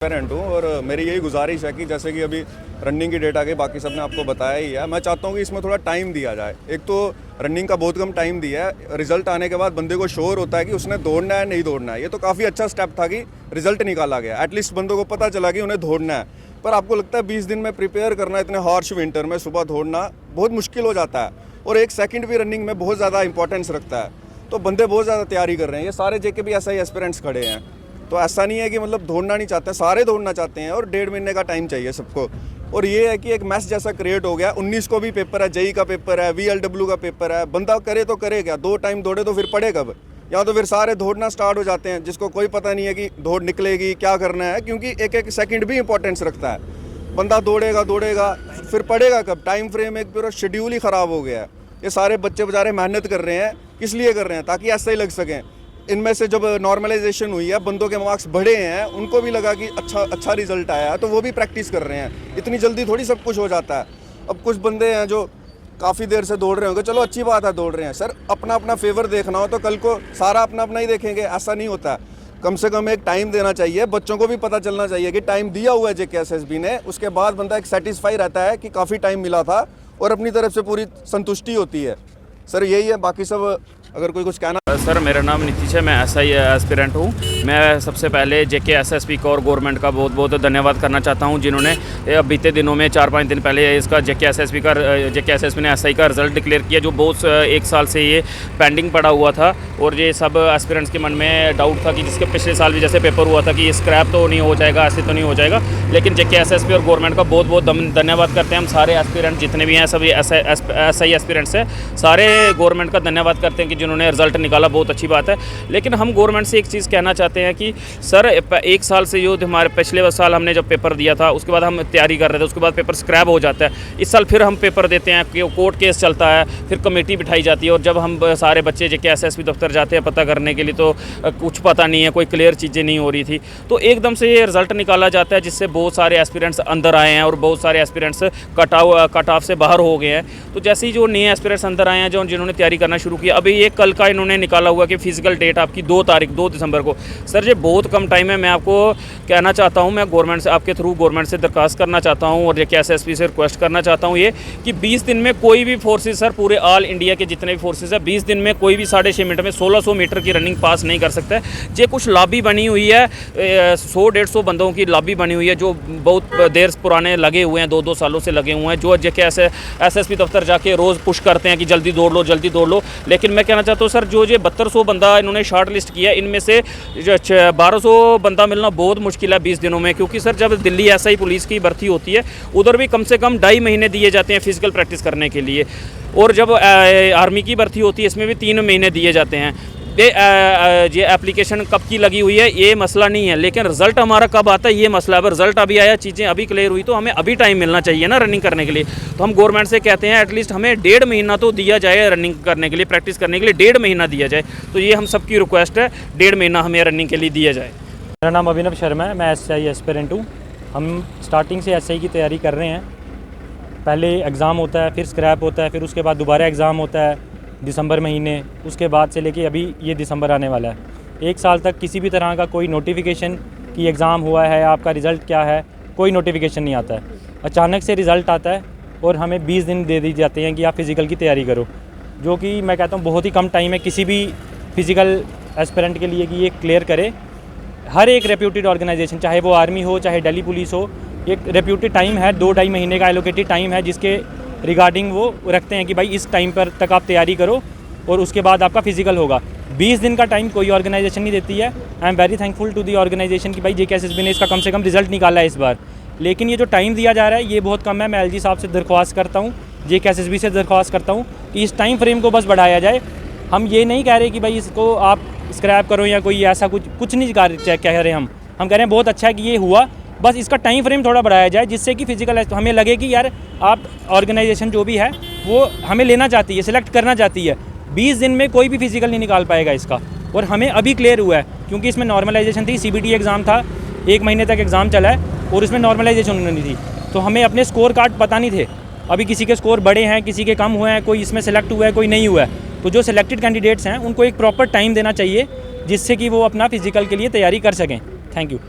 Parent हूँ और मेरी यही गुजारिश है कि जैसे कि अभी रनिंग की डेट आ गई, बाकी सब ने आपको बताया ही है। मैं चाहता हूँ कि इसमें थोड़ा टाइम दिया जाए। एक तो रनिंग का बहुत कम टाइम दिया है, रिजल्ट आने के बाद बंदे को श्योर होता है कि उसने दौड़ना है नहीं दौड़ना है। ये तो काफ़ी अच्छा स्टेप था कि रिजल्ट निकाला गया, एटलीस्ट बंदों को पता चला कि उन्हें दौड़ना है। पर आपको लगता है 20 दिन में प्रिपेयर करना, इतने हार्श विंटर में सुबह दौड़ना बहुत मुश्किल हो जाता है और एक सेकंड भी रनिंग में बहुत ज़्यादा इंपॉर्टेंस रखता है। तो बंदे बहुत ज़्यादा तैयारी कर रहे हैं, ये सारे जेके भी ऐसा ही एस्पिरेंट्स खड़े हैं। तो ऐसा नहीं है कि मतलब दौड़ना नहीं चाहते, सारे दौड़ना चाहते हैं और 1.5 महीने का टाइम चाहिए सबको। और ये है कि एक मैस जैसा क्रिएट हो गया। 19 को भी पेपर है, जेई का पेपर है, VLW का पेपर है। बंदा करे तो करे क्या, 2 टाइम दौड़े तो फिर पढ़े कब? या तो फिर सारे दौड़ना स्टार्ट हो जाते हैं जिसको कोई पता नहीं है कि दौड़ निकलेगी, क्या करना है, क्योंकि एक एक सेकंड भी इंपॉर्टेंस रखता है। बंदा दौड़ेगा फिर पढ़ेगा कब? टाइम फ्रेम एक पूरा शेड्यूल ही ख़राब हो गया है। ये सारे बच्चे बेचारे मेहनत कर रहे हैं, किस लिए कर रहे हैं? ताकि ऐसे ही लग सकें। इनमें से जब नॉर्मलाइजेशन हुई है, बंदों के मार्क्स बढ़े हैं, उनको भी लगा कि अच्छा रिजल्ट आया है, तो वो भी प्रैक्टिस कर रहे हैं। इतनी जल्दी थोड़ी सब कुछ हो जाता है। अब कुछ बंदे हैं जो काफ़ी देर से दौड़ रहे होंगे, चलो अच्छी बात है दौड़ रहे हैं। सर अपना अपना फेवर देखना हो तो कल को सारा अपना अपना ही देखेंगे, ऐसा नहीं होता। कम से कम एक टाइम देना चाहिए, बच्चों को भी पता चलना चाहिए कि टाइम दिया हुआ है JKSSB ने। उसके बाद बंदा एक सेटिस्फाई रहता है कि काफ़ी टाइम मिला था और अपनी तरफ से पूरी संतुष्टि होती है। सर यही है, बाकी सब अगर कोई कुछ कहना। सर मेरा नाम नीतीश है, मैं SI एस्पिरेंट हूँ। मैं सबसे पहले JKSSB को और गवर्नमेंट का बहुत बहुत धन्यवाद करना चाहता हूँ, जिन्होंने बीते दिनों में 4-5 दिन पहले इसका JKSSB ने SI का रिज़ल्ट डिक्लेयर किया, जो बहुत 1 साल से ये पेंडिंग पड़ा हुआ था। और ये सब एस्पिरेंट्स के मन में डाउट था कि जिसके पिछले साल भी जैसे पेपर हुआ था कि ये स्क्रैप तो नहीं हो जाएगा, ऐसे तो नहीं हो जाएगा। लेकिन JKSSB और गवर्नमेंट का बहुत बहुत धन्यवाद करते हैं हम सारे एस्पिरेंट जितने भी हैं, सभी SI एस्पिरेंट्स हैं, सारे गवर्नमेंट का धन्यवाद करते हैं कि जिन्होंने रिजल्ट निकाला। बहुत अच्छी बात है। लेकिन हम गवर्नमेंट से एक चीज़ कहना चाहते हैं कि सर 1 साल से जो हमारे पिछले साल हमने जब पेपर दिया था, उसके बाद हम तैयारी कर रहे थे, उसके बाद पेपर स्क्रैप हो जाता है। इस साल फिर हम पेपर देते हैं कि कोर्ट केस चलता है, फिर कमेटी बिठाई जाती है, और जब हम सारे बच्चे JKSSB दफ्तर जाते हैं पता करने के लिए तो कुछ पता नहीं है, कोई क्लियर चीज़ें नहीं हो रही थी। तो एकदम से ये रिज़ल्ट निकाला जाता है, जिससे बहुत सारे एस्पिरेंट्स अंदर आए हैं और बहुत सारे एस्पिरेंट्स कट ऑफ से बाहर हो गए हैं। तो जैसे ही जो नए एस्पिरेंट्स अंदर आए हैं, जो जिन्होंने तैयारी करना शुरू किया, अभी ये कल का इन्होंने निकाला हुआ कि फिजिकल डेट आपकी 2 दिसंबर को। सर ये बहुत कम टाइम है। मैं आपको कहना चाहता हूँ, मैं गवर्नमेंट से, आपके थ्रू गवर्नमेंट से दरख्वास्त करना चाहता हूँ और JKSSB से रिक्वेस्ट करना चाहता हूँ ये कि 20 दिन में कोई भी फोर्सेज, सर पूरे ऑल इंडिया के जितने भी फोर्सेज है, 20 दिन में कोई भी 6.5 मिनट में 1600 मीटर की रनिंग पास नहीं कर सकता है। ये कुछ लॉबी बनी हुई है, 100-150 बंदों की लॉबी बनी हुई है, जो बहुत देर पुराने लगे हुए हैं, 2-2 सालों से लगे हुए हैं, जो JKSSB दफ्तर जाके रोज़ पुश करते हैं कि जल्दी दौड़ लो। लेकिन मैं कहना चाहता हूँ सर, जो 7200 बंदा इन्होंने शॉर्ट लिस्ट किया, इनमें से 1200 बंदा मिलना बहुत मुश्किल है 20 दिनों में। क्योंकि सर जब दिल्ली SI पुलिस की भर्ती होती है, उधर भी कम से कम 2.5 महीने दिए जाते हैं फिजिकल प्रैक्टिस करने के लिए, और जब आर्मी की भर्ती होती है इसमें भी 3 महीने दिए जाते हैं। ये एप्लीकेशन कब की लगी हुई है ये मसला नहीं है, लेकिन रिजल्ट हमारा कब आता है ये मसला है। अगर रिजल्ट अभी आया, चीज़ें अभी क्लियर हुई, तो हमें अभी टाइम मिलना चाहिए ना रनिंग करने के लिए। तो हम गवर्नमेंट से कहते हैं एटलीस्ट हमें 1.5 महीना तो दिया जाए रनिंग करने के लिए, प्रैक्टिस करने के लिए 1.5 महीना दिया जाए। तो ये हम सबकी रिक्वेस्ट है, 1.5 महीना हमें रनिंग के लिए दिया जाए। मेरा नाम अभिनव शर्मा है, मैं SI एस्पिरेंट हूँ। हम स्टार्टिंग से SI की तैयारी कर रहे हैं। पहले एग्ज़ाम होता है, फिर स्क्रैप होता है, फिर उसके बाद दोबारा एग्ज़ाम होता है दिसंबर महीने, उसके बाद से लेके अभी ये दिसंबर आने वाला है। 1 साल तक किसी भी तरह का कोई नोटिफिकेशन कि एग्ज़ाम हुआ है, आपका रिज़ल्ट क्या है, कोई नोटिफिकेशन नहीं आता है। अचानक से रिज़ल्ट आता है और हमें 20 दिन दे दी जाते हैं कि आप फ़िज़िकल की तैयारी करो, जो कि मैं कहता हूँ बहुत ही कम टाइम है किसी भी फ़िज़िकल एस्पिरेंट के लिए कि ये क्लियर करे। हर एक रेप्यूटेड ऑर्गेनाइजेशन, चाहे वो आर्मी हो, चाहे दिल्ली पुलिस हो, एक रेप्यूटेड टाइम है, 2-2.5 महीने का एलोकेटेड टाइम है, जिसके रिगार्डिंग वो रखते हैं कि भाई इस टाइम पर तक आप तैयारी करो और उसके बाद आपका फ़िज़िकल होगा। 20 दिन का टाइम कोई ऑर्गेनाइजेशन नहीं देती है। I am very thankful to the organisation कि भाई JKSSB ने इसका कम से कम रिज़ल्ट निकाला है इस बार। लेकिन ये जो टाइम दिया जा रहा है ये बहुत कम है। मैं LG साहब से दरख्वास्त करता हूँ, JKSSB से दरख्वास्त करता हूँ कि इस टाइम फ्रेम को बस बढ़ाया जाए। हम ये नहीं कह रहे कि भाई इसको आप स्क्रैप करो या कोई ऐसा कुछ नहीं कह रहे। हम कह रहे हैं बहुत अच्छा है कि ये हुआ, बस इसका टाइम फ्रेम थोड़ा बढ़ाया जाए, जिससे कि फ़िज़िकल हमें लगे कि यार आप ऑर्गेनाइजेशन जो भी है वो हमें लेना चाहती है, सिलेक्ट करना चाहती है। 20 दिन में कोई भी फ़िज़िकल नहीं निकाल पाएगा इसका, और हमें अभी क्लियर हुआ है क्योंकि इसमें नॉर्मलाइजेशन थी, CBT एग्ज़ाम था, 1 महीने तक एग्ज़ाम चला है और उसमें नॉर्मलाइजेशन नहीं थी, तो हमें अपने स्कोर कार्ड पता नहीं थे। अभी किसी के स्कोर बड़े हैं, किसी के कम हुए हैं, कोई इसमें सेलेक्ट हुआ है, कोई नहीं हुआ है। तो जो सिलेक्टेड कैंडिडेट्स हैं उनको एक प्रॉपर टाइम देना चाहिए, जिससे कि वो अपना फ़िज़िकल के लिए तैयारी कर सकें। Thank you.